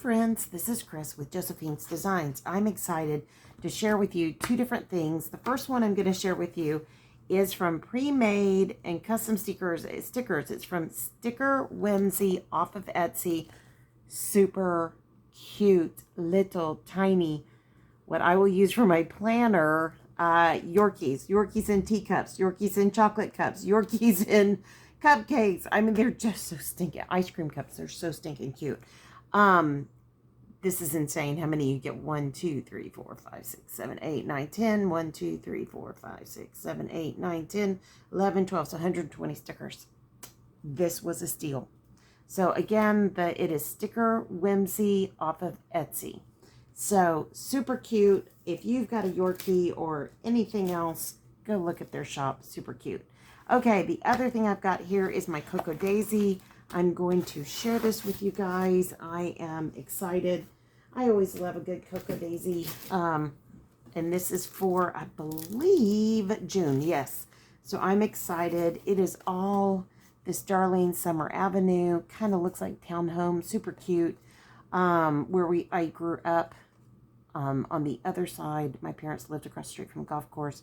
friends, this is Kris with Josephine's Designs. I'm excited to share with you two different things. The first one I'm going to share with you is from Pre-Made and Custom Stickers. It's from Sticker Whimsy off of Etsy. Super cute, little, tiny, what I will use for my planner, Yorkies in teacups, Yorkies in chocolate cups, Yorkies in cupcakes. I mean, they're just so stinking. Ice cream cups, they're so stinking cute. This is insane how many you get. 1, 2, 3, 4, 5, 6, 7, 8, 9, 10. 1, 2, 3, 4, 5, 6, 7, 8, 9, 10, 11, 12. So 120 stickers. This was a steal. So again, it is Sticker Whimsy off of Etsy. So super cute. If you've got a Yorkie or anything else, go look at their shop. Super cute. Okay, the other thing I've got here is my Cocoa Daisy. I'm going to share this with you guys. I am excited. I always love a good Cocoa Daisy. And this is for, I believe, June. Yes. So I'm excited. It is all this Darlene Summer Avenue. Kind of looks like townhome. Super cute. Where I grew up. On the other side, my parents lived across the street from a golf course.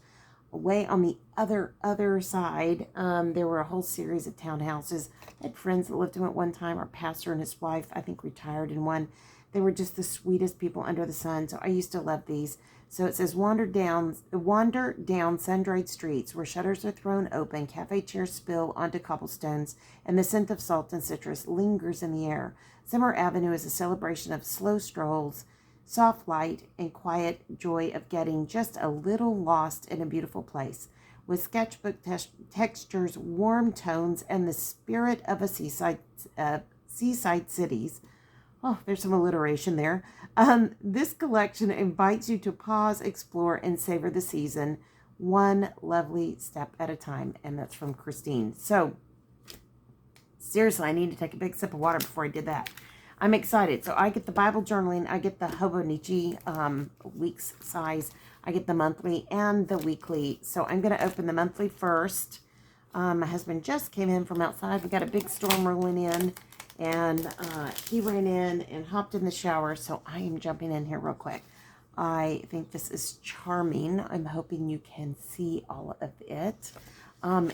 Way on the other side, there were a whole series of townhouses. I had friends that lived in it one time. Our pastor and his wife, I think, retired in one. They were just the sweetest people under the sun. So I used to love these. So it says, wander down sun-dried streets where shutters are thrown open, cafe chairs spill onto cobblestones, and the scent of salt and citrus lingers in the air. Summer Avenue is a celebration of slow strolls, soft light, and quiet joy of getting just a little lost in a beautiful place. With sketchbook textures, warm tones, and the spirit of a seaside cities. Oh, there's some alliteration there. This collection invites you to pause, explore, and savor the season, one lovely step at a time. And that's from Christine. So, seriously, I need to take a big sip of water before I did that. I'm excited. So I get the Bible journaling. I get the Hobonichi weeks size. I get the monthly and the weekly. So I'm going to open the monthly first. My husband just came in from outside. We got a big storm rolling in. And he ran in and hopped in the shower. So I am jumping in here real quick. I think this is charming. I'm hoping you can see all of it.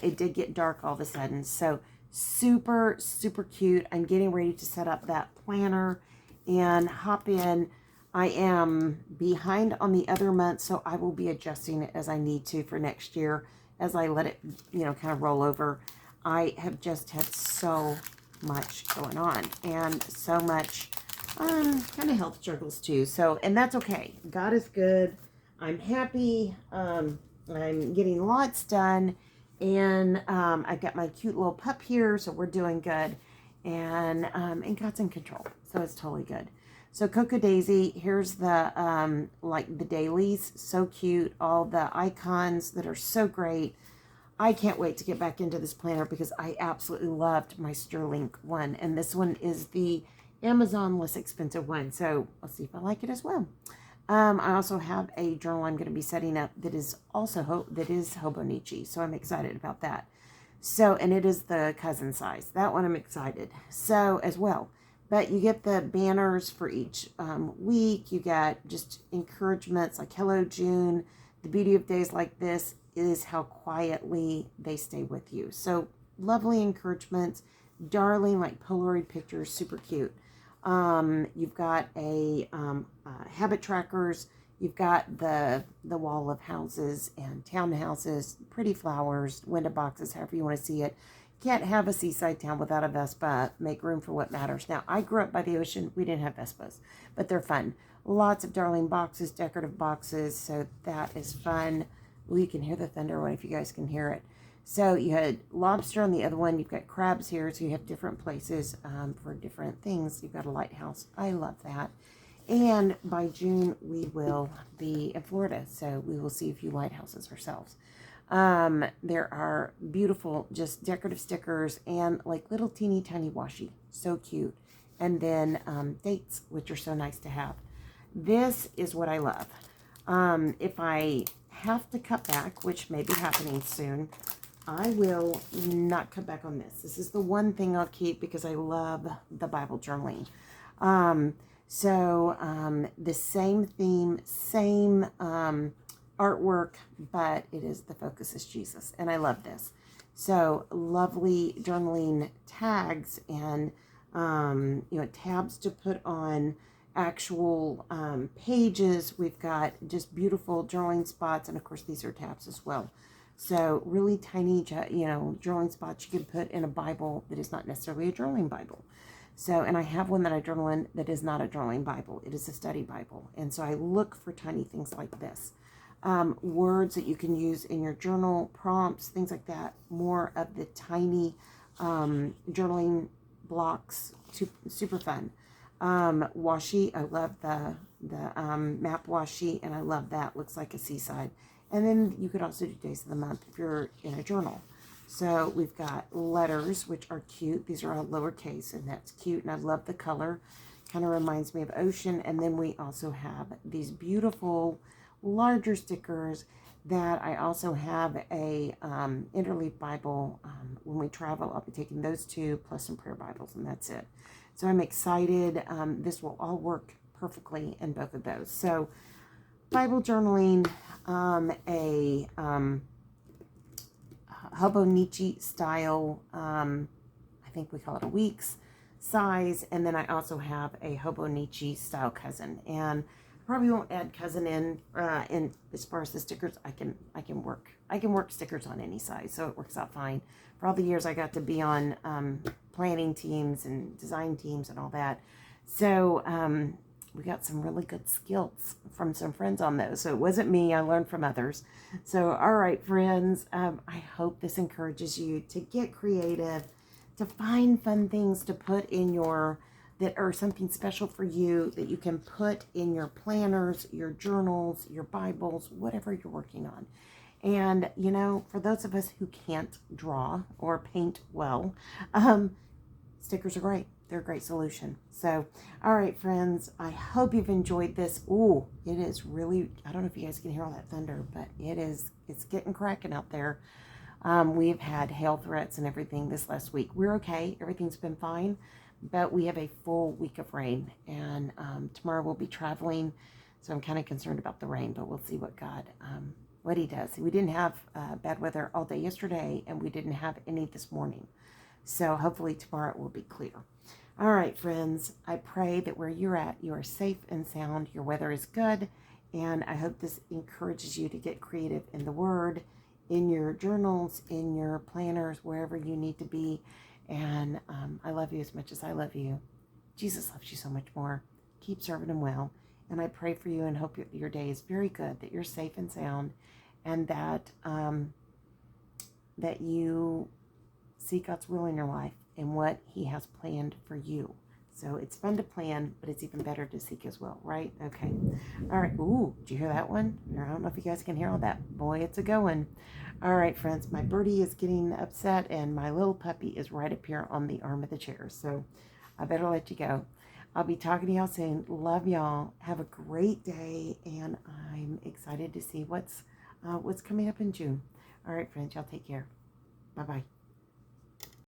It did get dark all of a sudden. So super, super cute. I'm getting ready to set up that planner and hop in. I am behind on the other month, so I will be adjusting it as I need to for next year as I let it, kind of roll over. I have just had so much going on and so much kind of health struggles too. So, and that's okay. God is good. I'm happy. I'm getting lots done. And I've got my cute little pup here, so we're doing good. And God's in control, so it's totally good. So Cocoa Daisy, here's the, like the dailies, so cute. All the icons that are so great. I can't wait to get back into this planner because I absolutely loved my Sterling one. And this one is the Amazon less expensive one. So let's see if I like it as well. I also have a journal I'm going to be setting up that is also Hobonichi, so I'm excited about that. So, and it is the cousin size. That one I'm excited. So, as well. But you get the banners for each week. You got just encouragements like, hello, June. The beauty of days like this is how quietly they stay with you. So, lovely encouragements. Darling, like Polaroid pictures, super cute. You've got a habit trackers. You've got the wall of houses and townhouses, pretty flowers, window boxes, however you want to see it. Can't have a seaside town without a Vespa. Make room for what matters. Now, I grew up by the ocean. We didn't have Vespas, but they're fun. Lots of Darling boxes, decorative boxes, so that is fun. Well, you can hear the thunder. What if you guys can hear it? So you had lobster on the other one. You've got crabs here. So you have different places for different things. You've got a lighthouse. I love that. And by June, we will be in Florida. So we will see a few lighthouses ourselves. There are beautiful, just decorative stickers and like little teeny tiny washi. So cute. And then dates, which are so nice to have. This is what I love. If I have to cut back, which may be happening soon, I will not cut back on this. This is the one thing I'll keep because I love the Bible journaling. So the same theme, same artwork, but the focus is Jesus. And I love this. So lovely journaling tags and, tabs to put on actual pages. We've got just beautiful journaling spots. And of course, these are tabs as well. So really tiny, journaling spots you can put in a Bible that is not necessarily a journaling Bible. So, and I have one that I journal in that is not a journaling Bible. It is a study Bible. And so I look for tiny things like this. Words that you can use in your journal, prompts, things like that. More of the tiny journaling blocks, super fun. Washi, I love the map washi, and I love that. Looks like a seaside. And then you could also do days of the month if you're in a journal. So we've got letters, which are cute. These are all lowercase, and that's cute. And I love the color. Kind of reminds me of ocean. And then we also have these beautiful, larger stickers that I also have a interleaf Bible. When we travel, I'll be taking those two, plus some prayer Bibles, and that's it. So I'm excited. This will all work perfectly in both of those. So Bible journaling, a Hobonichi style, I think we call it a week's size, and then I also have a Hobonichi style cousin, and probably won't add cousin in as far as the stickers. I can work stickers on any size, so it works out fine. For all the years I got to be on planning teams and design teams and all that, so we got some really good skills from some friends on those. So it wasn't me, I learned from others. So, all right, friends, I hope this encourages you to get creative, to find fun things to put in that are something special for you, that you can put in your planners, your journals, your Bibles, whatever you're working on. And, for those of us who can't draw or paint well, stickers are great. They're a great solution. So, all right, friends, I hope you've enjoyed this. Ooh, it is really, I don't know if you guys can hear all that thunder, but it's getting cracking out there. We've had hail threats and everything this last week. We're okay. Everything's been fine, but we have a full week of rain, and tomorrow we'll be traveling. So I'm kind of concerned about the rain, but we'll see what he does. We didn't have bad weather all day yesterday, and we didn't have any this morning. So hopefully tomorrow it will be clear. All right, friends, I pray that where you're at, you are safe and sound. Your weather is good. And I hope this encourages you to get creative in the Word, in your journals, in your planners, wherever you need to be. And I love you as much as I love you. Jesus loves you so much more. Keep serving him well. And I pray for you and hope your day is very good, that you're safe and sound, and that you see God's will in your life and what he has planned for you. So it's fun to plan, but it's even better to seek his will, right? Okay. All right. Ooh, did you hear that one? I don't know if you guys can hear all that. Boy, it's a going. All right, friends, my birdie is getting upset, and my little puppy is right up here on the arm of the chair. So I better let you go. I'll be talking to y'all soon. Love y'all. Have a great day, and I'm excited to see what's coming up in June. All right, friends, y'all take care. Bye-bye.